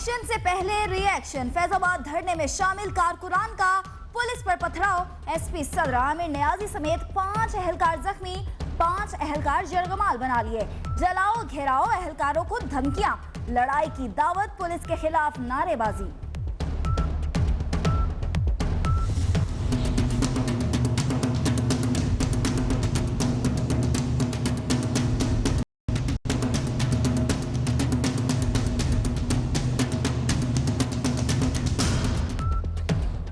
Action से पहले reaction. Faizabad धरने में शामिल कारकुनान का पुलिस पर पथराव। एसपी सदर आमिर नियाजी समेत 5 एहलकार जख्मी, 5 एहलकार जरगमाल बना लिए। जलाओ घेराओ, एहलकारों को धमकियां, लड़ाई की दावत, पुलिस के खिलाफ नारेबाजी।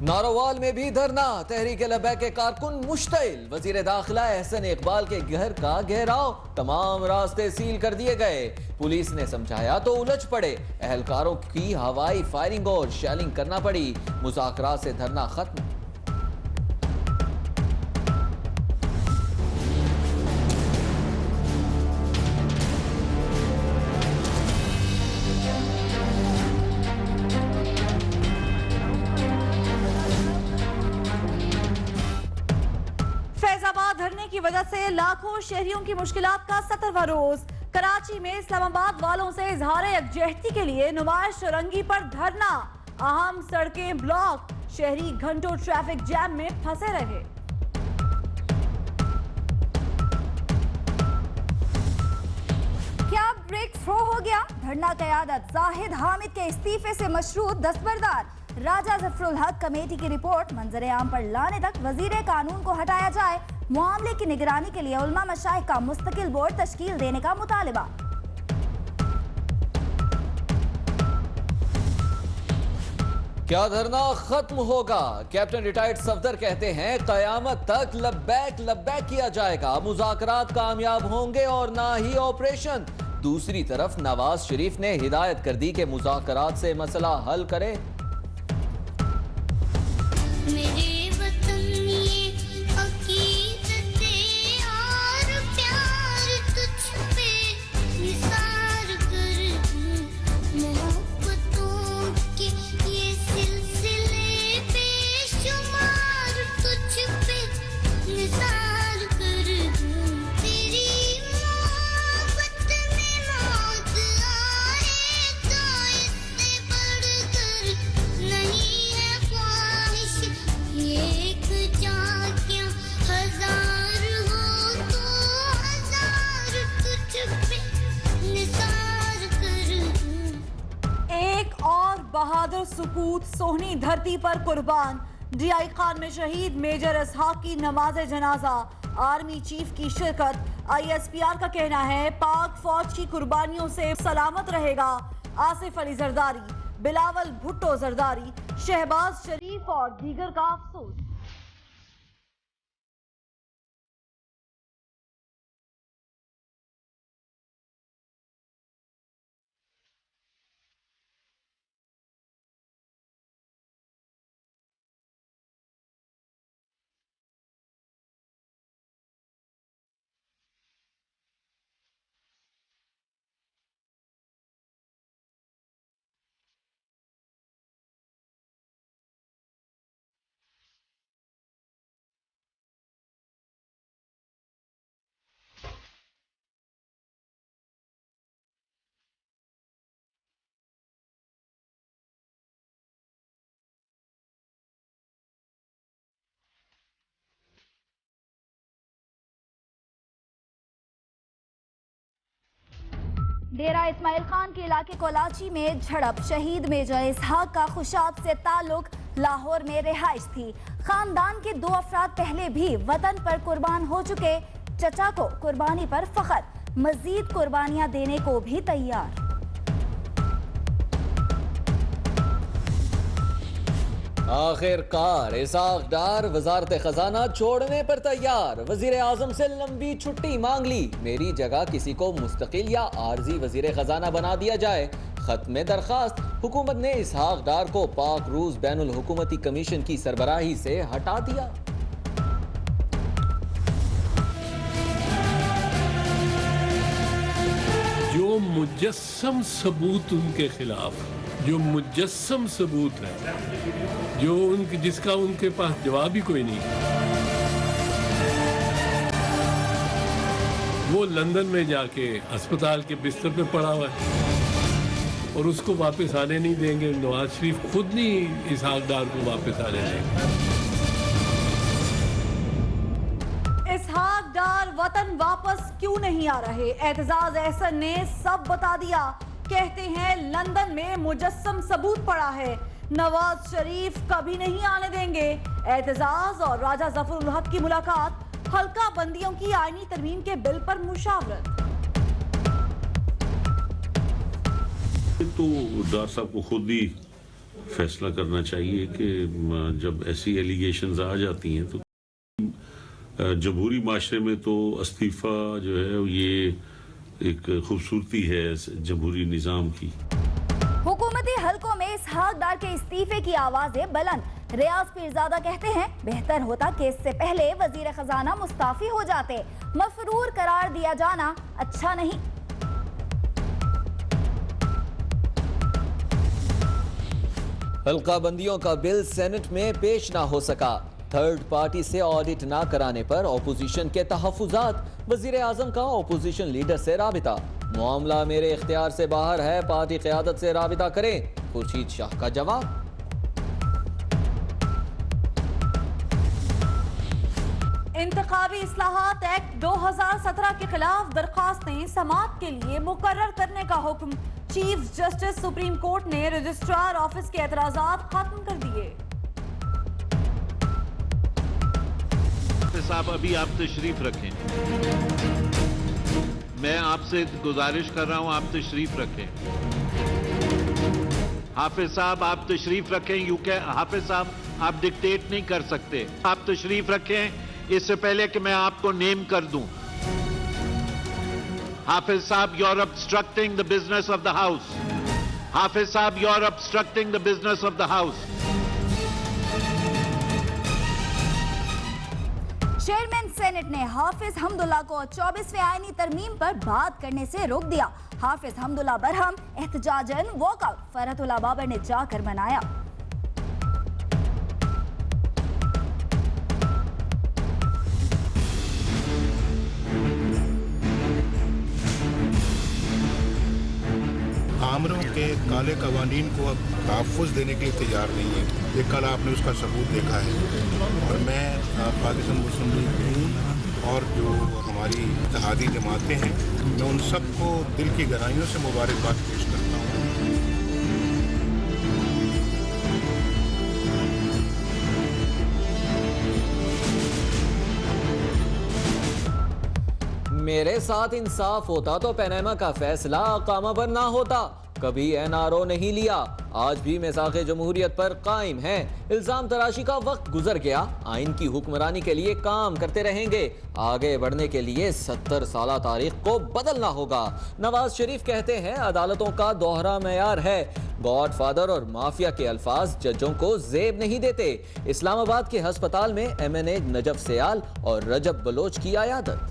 नारोवाल में भी धरना, तहरीक लब्बैक के कारकुन मुश्तिल। वजीर दाखिला एहसन इकबाल के घर का घेराव, तमाम रास्ते सील कर दिए गए। पुलिस ने समझाया तो उलझ पड़े, एहलकारों की हवाई फायरिंग और शेलिंग करना पड़ी। मुज़ाकरात से धरना खत्म। फैजाबाद धरने की वजह से लाखों शहरियों की मुश्किलात का 17वां रोज। कराची में इस्लामाबाद वालों से इजहार यकजहती के लिए नुमाइश रंगी पर धरना। अहम सड़कें ब्लॉक, शहरी घंटों ट्रैफिक जैम में फंसे रहे। क्या ब्रेक थ्रो हो गया? धरना क़यादत जाहिद हामिद के इस्तीफे से मशरूत दस्तबरदार। राजा जफरुल हक कमेटी की रिपोर्ट मंजर आम पर लाने तक वजीर कानून को हटाया जाए। मामले की निगरानी के लिए उलमा मशाइख का मुस्तकिल बोर्ड तश्कील देने का मुतालिबा। क्या धरना खत्म होगा? कैप्टन रिटायर्ड सफदर कहते हैं कयामत तक लब्बैक लब्बैक किया जाएगा। मुज़ाकरात कामयाब होंगे और ना ही ऑपरेशन। दूसरी तरफ नवाज शरीफ ने हिदायत कर दी कि मुज़ाकरात से मसला हल करें। बहादुर सुकूत सोहनी धरती पर कुर्बान। डीआई खान में शहीद मेजर इसहाक की नमाज जनाजा, आर्मी चीफ की शिरकत। आईएसपीआर का कहना है पाक फौज की कुर्बानियों से सलामत रहेगा। आसिफ अली जरदारी, बिलावल भुट्टो जरदारी, शहबाज शरीफ और दीगर का अफसोस। डेरा इस्माइल खान के इलाके कोलाची में झड़प। शहीद मेजर इसहाक का खुशाब से ताल्लुक, लाहौर में रिहाइश थी। खानदान के 2 अफराद पहले भी वतन पर कुर्बान हो चुके। चचा को कुर्बानी पर फख्र, मजीद कुर्बानियां देने को भी तैयार। आखिरकार इसहाक डार वजारत खजाना छोड़ने पर तैयार। वजीर आजम से लंबी छुट्टी मांग ली। मेरी जगह किसी को मुस्तकिल या आर्जी वजीर खजाना बना दिया जाए। खत में दरखास्त। हुकूमत ने इसहाक डार को पाक रूस बैनुल हुकूमती कमीशन की सरबराही से हटा दिया। जो मुजस्सम सबूत उनके खिलाफ, जो मुजस्सम सबूत है, जो उनकी जिसका उनके पास जवाब ही कोई नहीं, वो लंदन में जाके अस्पताल के बिस्तर पे पड़ा हुआ है। और उसको वापस आने नहीं देंगे। नवाज शरीफ खुद नहीं इसहाक डार को वापस आने देंगे। इसहाक डार वतन वापस क्यों नहीं आ रहे? एतजाज अहसन ने सब बता दिया। कहते हैं लंदन में मुजस्सम सबूत पड़ा है, नवाज शरीफ कभी नहीं आने देंगे। एतजाज और राजा जफर उल हक की मुलाकात, हल्का बंदियों की आईनी तरमीम के बिल पर मुशावरत। तो डार साहब को खुद ही फैसला करना चाहिए कि जब ऐसी एलिगेशंस आ जाती हैं तो जमहूरी माशरे में तो इस्तीफा जो है ये एक खूबसूरती है जमहूरी निज़ाम की। हुकूमती हलकों में इसहाक डार के इस्तीफे की आवाजें बुलंद। रियाज पीरजादा कहते हैं बेहतर होता कि इससे पहले वजीर खजाना मुस्ताफी हो जाते, मफरूर करार दिया जाना अच्छा नहीं। हल्का बंदियों का बिल सेनेट में पेश ना हो सका। थर्ड पार्टी से ऑडिट ना कराने पर ऑपोजिशन के तहफ्फुजात, वजीर आजम का ऑपोजिशन लीडर से राबिता। मामला मेरे इख्तियार से बाहर है, पार्टी क़यादत से राबिता करें, खुर्शीद शाह का जवाब। इंतखाबी इस्लाहात एक्ट 2017 के खिलाफ दरखास्तें समाअत के लिए मुकर्रर करने का हुक्म। चीफ जस्टिस सुप्रीम कोर्ट ने रजिस्ट्रार ऑफिस के एतराजात खत्म कर दिए। साहब अभी आप तशरीफ रखें, मैं आपसे गुजारिश कर रहा हूं आप तशरीफ रखें। हाफिज साहब आप तशरीफ रखें। हाफिज साहब आप डिक्टेट नहीं कर सकते, आप तशरीफ रखें इससे पहले कि मैं आपको नेम कर दूं। Hafiz sahab you are obstructing the business of the house. Hafiz sahab you are obstructing the business of the house. Chairman senate ने हाफिज हमदुल्ला को 24वें आईनी तरमीम पर बात करने से रोक दिया। हाफिज हमदुल्ला बरहम, एहतजाजन वॉकआउट फरहतुल्लाह बाबर ने जाकर मनाया। आमरों के काले कवानीन को अब तहफ़्फ़ुज़ देने के लिए तैयार नहीं है। ये कल आपने उसका सबूत देखा है। और मैं पाकिस्तान मुस्लिम लीग और जो हमारी इत्तेहादी जमातें हैं, मैं उन सबको दिल की गहराइयों से मुबारकबाद पेश करता हूँ। मेरे साथ इंसाफ होता तो पनामा का फैसला अकामा पर ना होता, कभी एनआरओ नहीं लिया। आज भी मिसाक़े जमहूरियत पर कायम है। इल्जाम तराशी का वक्त गुजर गया, आइन की हुक्मरानी के लिए काम करते रहेंगे। आगे बढ़ने के लिए 70 साला तारीख को बदलना होगा। नवाज शरीफ कहते हैं अदालतों का दोहरा मेयार है। गॉडफादर और माफिया के अल्फाज जजों को जेब नहीं देते। इस्लामाबाद के हस्पताल में MNA नजफ सयाल और रजब बलोच की आयादत।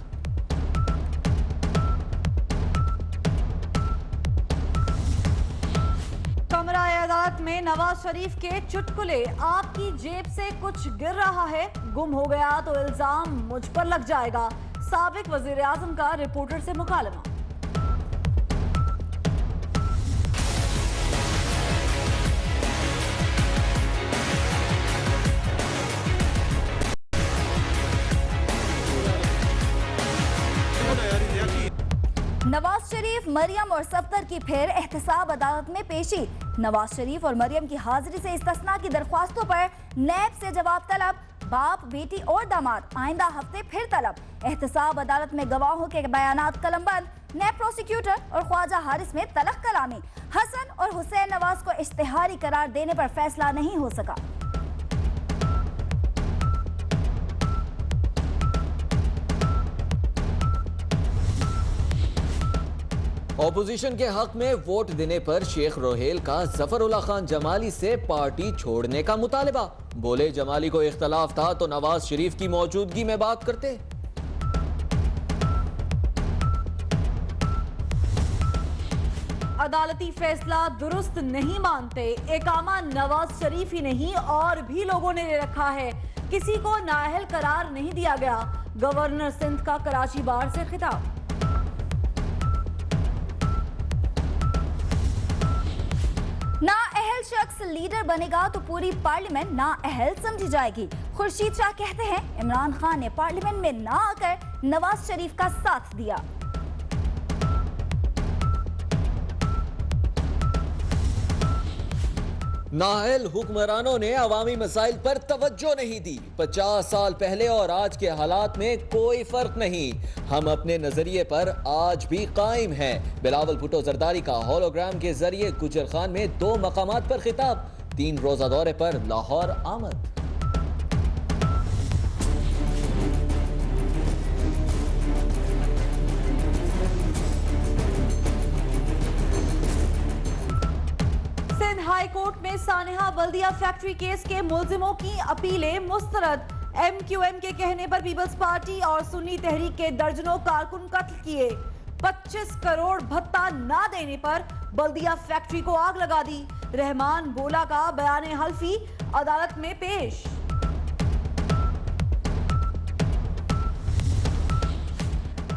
अदालत में नवाज शरीफ के चुटकुले, आपकी जेब से कुछ गिर रहा है, गुम हो गया तो इल्जाम मुझ पर लग जाएगा। साबिक वजीर आजम का रिपोर्टर से मुकालमा। नवाज शरीफ, मरियम और सफ्तर की फिर एहतसाब अदालत में पेशी। नवाज शरीफ और मरियम की हाजिरी से इस्तिस्ना की दरख्वास्तों पर नैब से जवाब तलब। बाप, बेटी और दामाद आइंदा हफ्ते फिर तलब। एहतसाब अदालत में गवाहों के बयानात कलमबंद। नैब प्रोसिक्यूटर और ख्वाजा हारिस में तलख कलामी। हसन और हुसैन नवाज को इश्तिहारी करार देने पर फैसला नहीं हो सका। ऑपोजिशन के हक में वोट देने पर शेख रोहेल का जफरुल्लाह खान जमाली से पार्टी छोड़ने का मुतालिबा। बोले जमाली को इख्तलाफ था तो नवाज शरीफ की मौजूदगी में बात करते। अदालती फैसला दुरुस्त नहीं मानते। एकामा नवाज शरीफ ही नहीं और भी लोगों ने ले रखा है, किसी को नाअहल करार नहीं दिया गया। गवर्नर सिंध का कराची बार से खिताब। शख्स लीडर बनेगा तो पूरी पार्लियामेंट नाअहल समझी जाएगी। खुर्शीद शाह कहते हैं इमरान खान ने पार्लियामेंट में ना आकर नवाज शरीफ का साथ दिया। नाअहल हुक्मरानों ने अवामी मसाइल पर तवज्जो नहीं दी। 50 साल पहले और आज के हालात में कोई फर्क नहीं। हम अपने नजरिए पर आज भी कायम हैं। बिलावल भुट्टो जरदारी का होलोग्राम के जरिए गुजर खान में 2 मकामात पर खिताब। 3 रोजा दौरे पर लाहौर आमद। हाई कोर्ट में सानेहा बल्दिया फैक्ट्री केस के मुल्जिमों की अपीलें मुस्तरद। MQM के कहने पर पीपल्स पार्टी और सुन्नी तहरीक के दर्जनों कारकुन कत्ल किए। 25 करोड़ भत्ता ना देने पर बल्दिया फैक्ट्री को आग लगा दी। रहमान बोला का बयान हल्फी अदालत में पेश।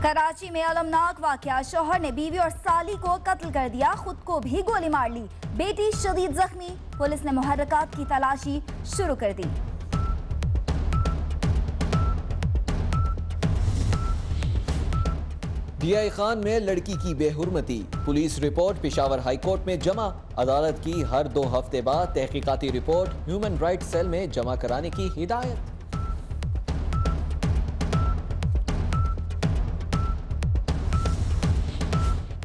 कराची में अलमनाक वाकया, शौहर ने बीवी और साली को कत्ल कर दिया, खुद को भी गोली मार ली, बेटी शदीद जख्मी। पुलिस ने मुहर्रकात की तलाशी शुरू कर दी। DI खान में लड़की की बेहुरमती, police report Peshawar high court में जमा। अदालत की हर 2 हफ्ते बाद तहकीकाती रिपोर्ट ह्यूमन राइट्स सेल में जमा कराने की हिदायत।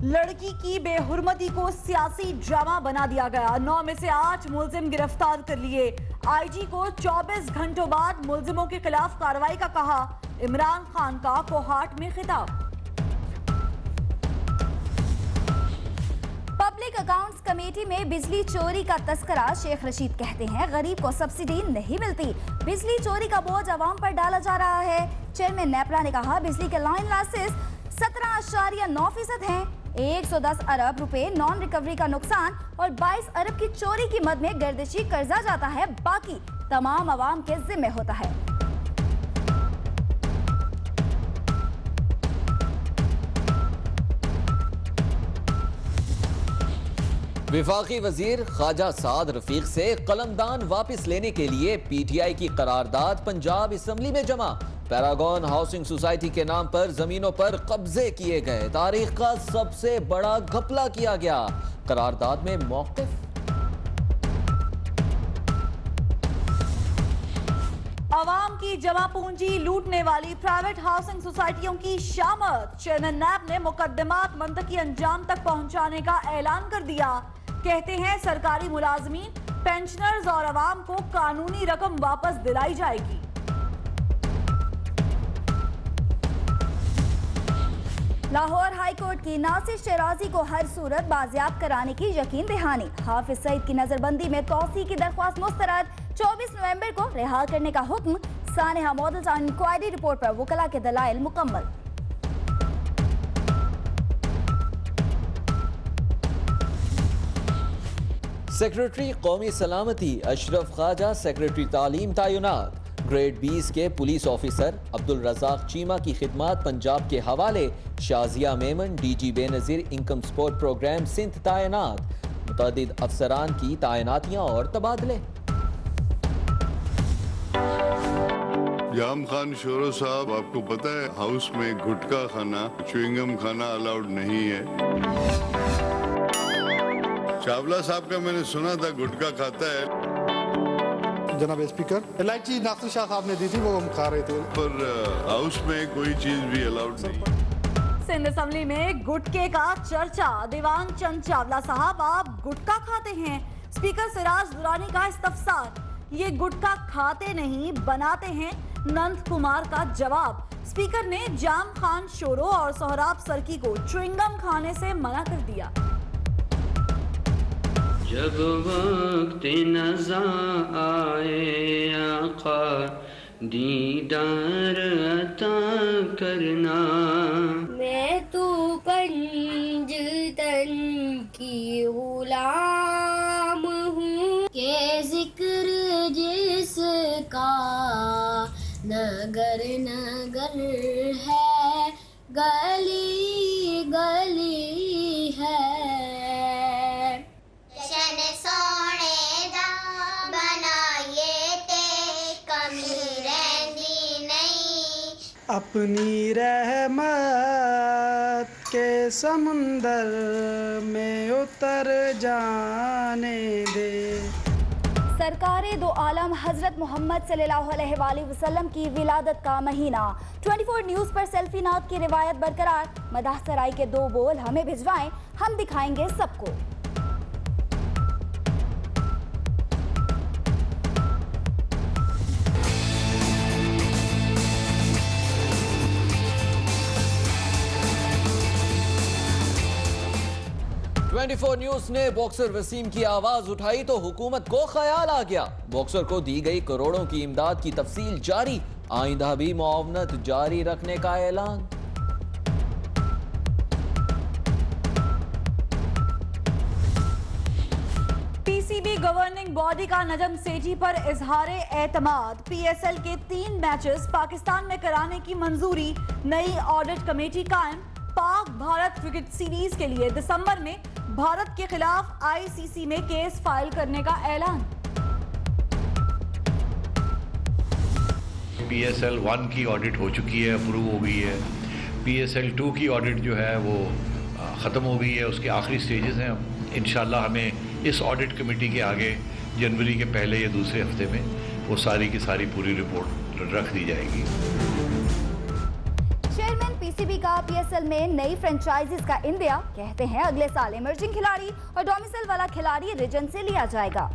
लड़की की बेहुरमती को सियासी ड्रामा बना दिया गया। 9 में से 8 मुल्जिम गिरफ्तार कर लिए। IG को 24 घंटों बाद मुल्जिमों के खिलाफ कार्रवाई का कहा। इमरान खान का कोहाट में खिताब। पब्लिक अकाउंट्स कमेटी में बिजली चोरी का तस्करा, शेख रशीद कहते हैं गरीब को सब्सिडी नहीं मिलती, बिजली चोरी का बोझ आवाम पर डाला जा रहा है। चेयरमैन नेपरा ने कहा बिजली के लाइन लॉसेस 17.9% हैं। 110 अरब रुपए नॉन रिकवरी का नुकसान और 22 अरब की चोरी की मद में गर्दिशी कर्जा जाता है, बाकी तमाम आवाम के जिम्मे होता है। विफाकी वजीर ख्वाजा साद रफीक से कलमदान वापस लेने के लिए PTI की करारदाद पंजाब असेंबली में जमा। पैरागॉन हाउसिंग सोसाइटी के नाम पर जमीनों पर कब्जे किए गए। तारीख का सबसे बड़ा घपला किया गया। करारदाद में मौक़िफ़। अवाम की जमा पूंजी लूटने वाली प्राइवेट हाउसिंग सोसाइटियों की शामत। चेयरमैन नैब ने मुकदमात मंतकी अंजाम तक पहुंचाने का ऐलान कर दिया। कहते हैं सरकारी मुलाजमीन, पेंशनर्स और अवाम को कानूनी रकम वापस दिलाई जाएगी। लाहौर हाई कोर्ट की नासिर शराजी को हर सूरत बाजियाब कराने की यकीन दहानी। हाफिज सईद की नजरबंदी में तौसी की दरख्वास्त मुस्तरद। 24 नवंबर को रिहा करने का हुक्म। सानेहा मॉडल्स एंड इंक्वायरी रिपोर्ट पर वकला के दलाइल मुकम्मल। सेक्रेटरी कौमी सलामती अशरफ ख्वाजा सेक्रेटरी तालीम तैनात। ग्रेड 20 के पुलिस ऑफिसर अब्दुल रज़ाक चीमा की खिदमत पंजाब के हवाले। Shazia Memon DG Benazir income support programme Sindh तैनात। मुतअद्दिद अफसरान की तैनातियां और तबादले। जाम खान शोरो साहब, आपको पता है हाउस में गुटखा खाना, च्युइंगम खाना अलाउड नहीं है। चावला साहब का मैंने सुना था गुटखा खाता है। जनाब स्पीकर, इलायची नासिर शाह साहब ने दी थी, वो हम खा रहे थे। पर हाउस में कोई चीज भी अलाउड नहीं। सिंध असेंबली में गुटके का चर्चा। दीवान चंद चावला साहब, आप गुटखा खाते हैं? स्पीकर सिराज दुरानी का इस्तफसार। ये गुटखा खाते नहीं बनाते हैं, नंद कुमार का जवाब। स्पीकर ने जाम खान शोरो और सोहराब सरकी को च्युइंगम खाने से मना कर दिया। जब वक्त नज़ा आए आका दीदार अता करना, मैं तो पंजतन की गुलाम हूँ के जिक्र जिसका नगर नगर है, गली गली है। जशन सोने अपनी रहमत के समुंदर में उतर जाने दे। सरकारे दो आलम हजरत मोहम्मद सल्लल्लाहु अलैहि वसल्लम की विलादत का महीना। 24 न्यूज़ पर सेल्फी नात की रिवायत बरकरार। मदाह सराय के दो बोल हमें भिजवाएं, हम दिखाएंगे सबको। न्यूज़ ने बॉक्सर वसीम की आवाज उठाई तो हुकूमत को ख्याल आ गया। बॉक्सर को दी गई करोड़ों की इमदाद की तफसील जारी। आइंदा भी मुआवनत जारी रखने का ऐलान। पीसीबी गवर्निंग बॉडी का नजम सेठी पर इजहारे एतमाद। पीएसएल के 3 मैचेस पाकिस्तान में कराने की मंजूरी। नई ऑडिट कमेटी कायम। पाक भारत क्रिकेट सीरीज के लिए दिसंबर में भारत के खिलाफ आईसीसी में केस फाइल करने का ऐलान। PSL 1 की ऑडिट हो चुकी है, अप्रूव हो गई है। PSL 2 की ऑडिट जो है वो ख़त्म हो गई है, उसके आखिरी स्टेजेस हैं। इंशाल्लाह हमें इस ऑडिट कमेटी के आगे जनवरी के पहले या दूसरे हफ्ते में वो सारी की सारी पूरी रिपोर्ट रख दी जाएगी। चेयरमैन पीसीबी का पीएसएल में नई फ्रेंचाइजीज का इंदिया। कहते हैं अगले साल इमर्जिंग खिलाड़ी और डोमिसाइल वाला खिलाड़ी रीजन से लिया जाएगा।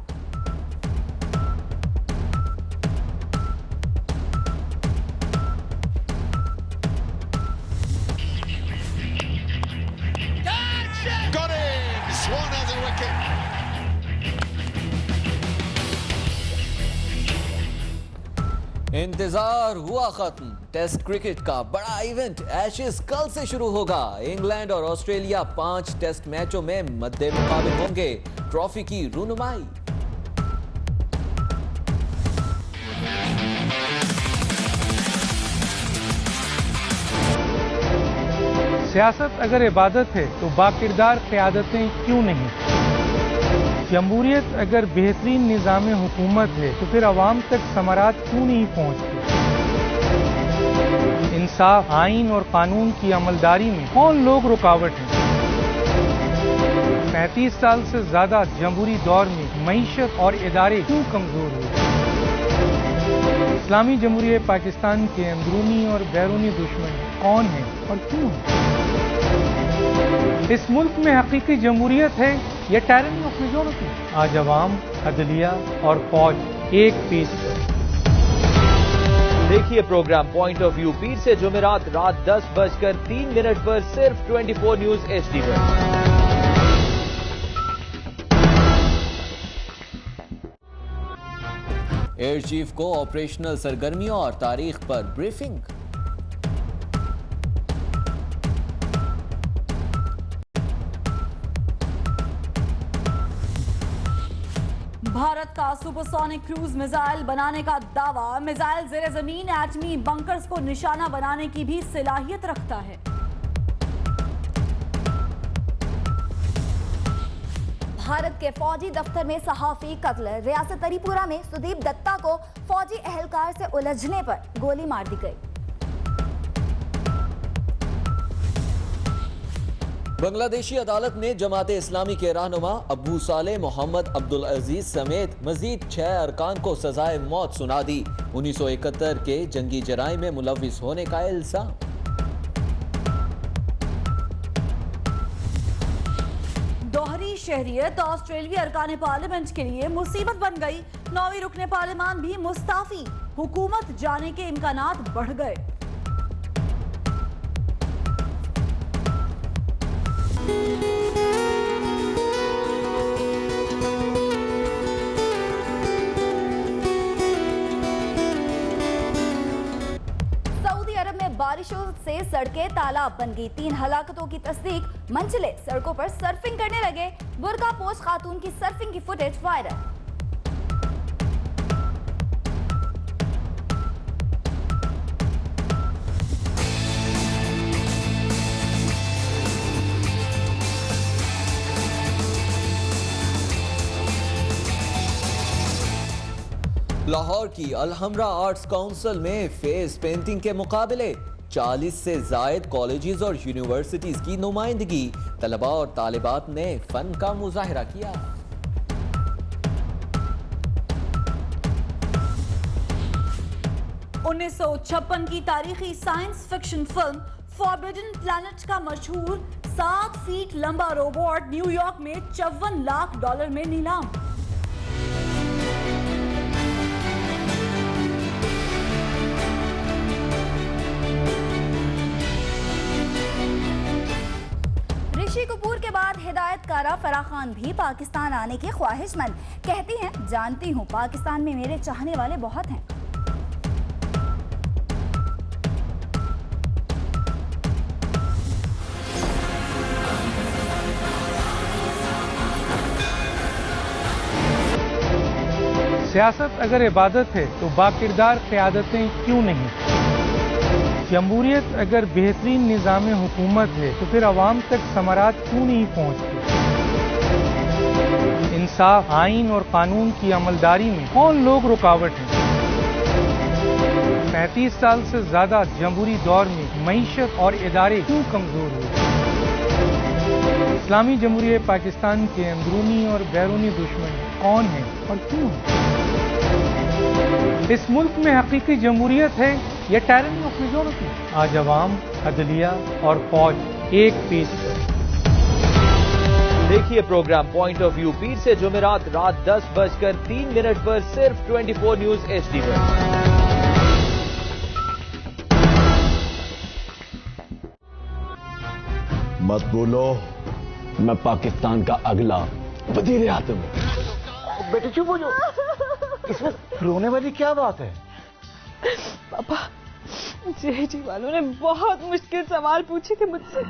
इंतजार हुआ खत्म। टेस्ट क्रिकेट का बड़ा इवेंट एशेज कल से शुरू होगा। इंग्लैंड और ऑस्ट्रेलिया 5 टेस्ट मैचों में मद्दे मुकाबिल होंगे। ट्रॉफी की रूनुमाई। सियासत अगर इबादत है तो बाकिरदार क़यादतें क्यों नहीं? जमहूरियत अगर बेहतरीन निज़ाम हुकूमत है तो फिर अवाम तक समारात क्यों नहीं पहुँचती? इंसाफ, आइन और कानून की अमलदारी में कौन लोग रुकावट हैं? 35 साल से ज्यादा जमहूरी दौर में मईशत और इदारे क्यों कमजोर हुए? इस्लामी जमहूरियत पाकिस्तान के अंदरूनी और बैरूनी दुश्मन कौन है और क्यों? इस मुल्क में हकीकी जमहूरियत है या टायरनी ऑफ मेजॉरिटी? आज अवाम, अदलिया और फौज एक पीस पर। देखिए प्रोग्राम पॉइंट ऑफ व्यू पीर से जुमेरात रात 10:03 पर सिर्फ 24 न्यूज HD पर। एयर चीफ को ऑपरेशनल सरगर्मियों और तारीख पर ब्रीफिंग। भारत का सुपरसोनिक क्रूज मिसाइल बनाने का दावा। मिसाइल ज़ेरे जमीन एटमी बंकर्स को निशाना बनाने की भी सलाहियत रखता है। भारत के फौजी दफ्तर में सहाफी कत्ल। रियासत तरीपुरा में सुदीप दत्ता को फौजी एहलकार से उलझने पर गोली मार दी गई। बांग्लादेशी अदालत ने जमाते इस्लामी के रहनुमा अबू साले मोहम्मद अब्दुल अजीज समेत मजीद 6 अरकान को सजाए मौत सुना दी। 1971 के जंगी जराइम में मुलविस होने का इल्जाम। दोहरी शहरियत ऑस्ट्रेलिया अरकान पार्लियामेंट के लिए मुसीबत बन गई। 9वीं रुकने पार्लियामान भी मुस्ताफी। हुकूमत जाने के इम्कानात बढ़ गए। सऊदी अरब में बारिशों से सड़कें तालाब बन गई। 3 हलाकतों की तस्दीक। मंचले सड़कों पर सर्फिंग करने लगे। बुर्का पोश खातून की सर्फिंग की फुटेज वायरल। लाहौर की अलहमरा आर्ट्स काउंसिल में फेस पेंटिंग के मुकाबले। 40 से जायद कॉलेजेस और यूनिवर्सिटीज की नुमाइंदगी। तलबा और तालिबात ने फन का मुजाहिरा किया। उन्नीस 1956 की तारीखी science fiction film forbidden planet का मशहूर 7 फीट लंबा रोबोट न्यूयॉर्क में $54 लाख में नीलाम। ऋषि कपूर के बाद हिदायतकारा फराह खान भी पाकिस्तान आने की ख्वाहिशमंद। कहती हैं, जानती हूं पाकिस्तान में मेरे चाहने वाले बहुत हैं। सियासत अगर इबादत है तो बाकिरदार क़यादतें क्यों नहीं? जमहूरियत अगर बेहतरीन निज़ाम हुकूमत है तो फिर अवाम तक समारात क्यों नहीं पहुँचती? इंसाफ, आइन और कानून की अमलदारी में कौन लोग रुकावट हैं? 35 साल से ज्यादा जमहूरी दौर में मईशत और इदारे क्यों कमजोर हुए? इस्लामी जमहूरियत पाकिस्तान के अंदरूनी और बैरूनी दुश्मन कौन हैं और क्यों? इस मुल्क में हकीकी जमहूरियत है या टायरनी ऑफ मेजॉरिटी? आज अवाम, अदलिया और फौज एक पेज पर। देखिए प्रोग्राम पॉइंट ऑफ व्यू पीर से जुमेरात रात 10:03 पर सिर्फ 24 न्यूज HD पर। मत बोलो, मैं पाकिस्तान का अगला वजीर आज़म हूं। बेटे चुप हो जाओ, इसमें रोने वाली क्या बात है? पापा, जेडी वालों ने बहुत मुश्किल सवाल पूछे थे मुझसे।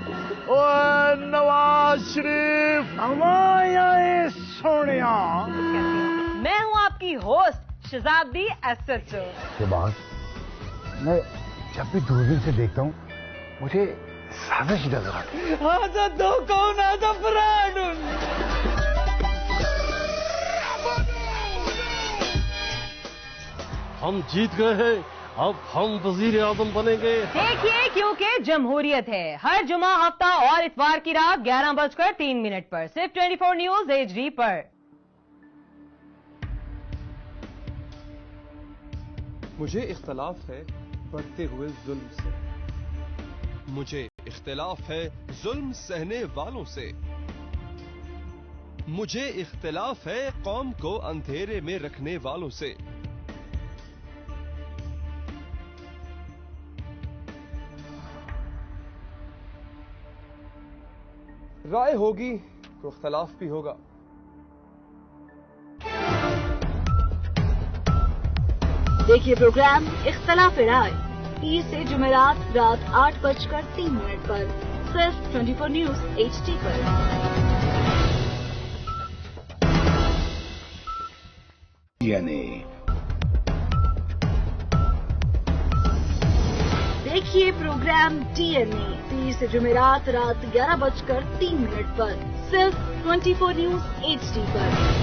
ओए नवाज शरीफ, हमारे सोनिया। मैं हूँ आपकी होस्ट शहजादी एसएचओ। के बाद मैं जब भी दूरबीन से देखता हूँ मुझे साजिश नजर आती है। आजा दो कौन आजा फराडुन। हम जीत गए हैं, अब हम वजीर आजम बनेंगे। देखिए, क्योंकि जमहूरियत है। हर जुमा, हफ्ता और इतवार की रात 11:03 पर सिर्फ 24 न्यूज HD पर। मुझे इख्तलाफ है बढ़ते हुए जुल्म से। मुझे इख्तलाफ है जुल्म सहने वालों से। मुझे इख्तलाफ है कौम को अंधेरे में रखने वालों से। राय होगी तो इख्तलाफ भी होगा। देखिए प्रोग्राम इख्तलाफ राय पीर से जुमेरात रात 8:03 पर सिर्फ 24 न्यूज HD पर। देखिए प्रोग्राम DNA पीर से जुमेरात रात 11:03 पर सिर्फ 24 न्यूज HD पर।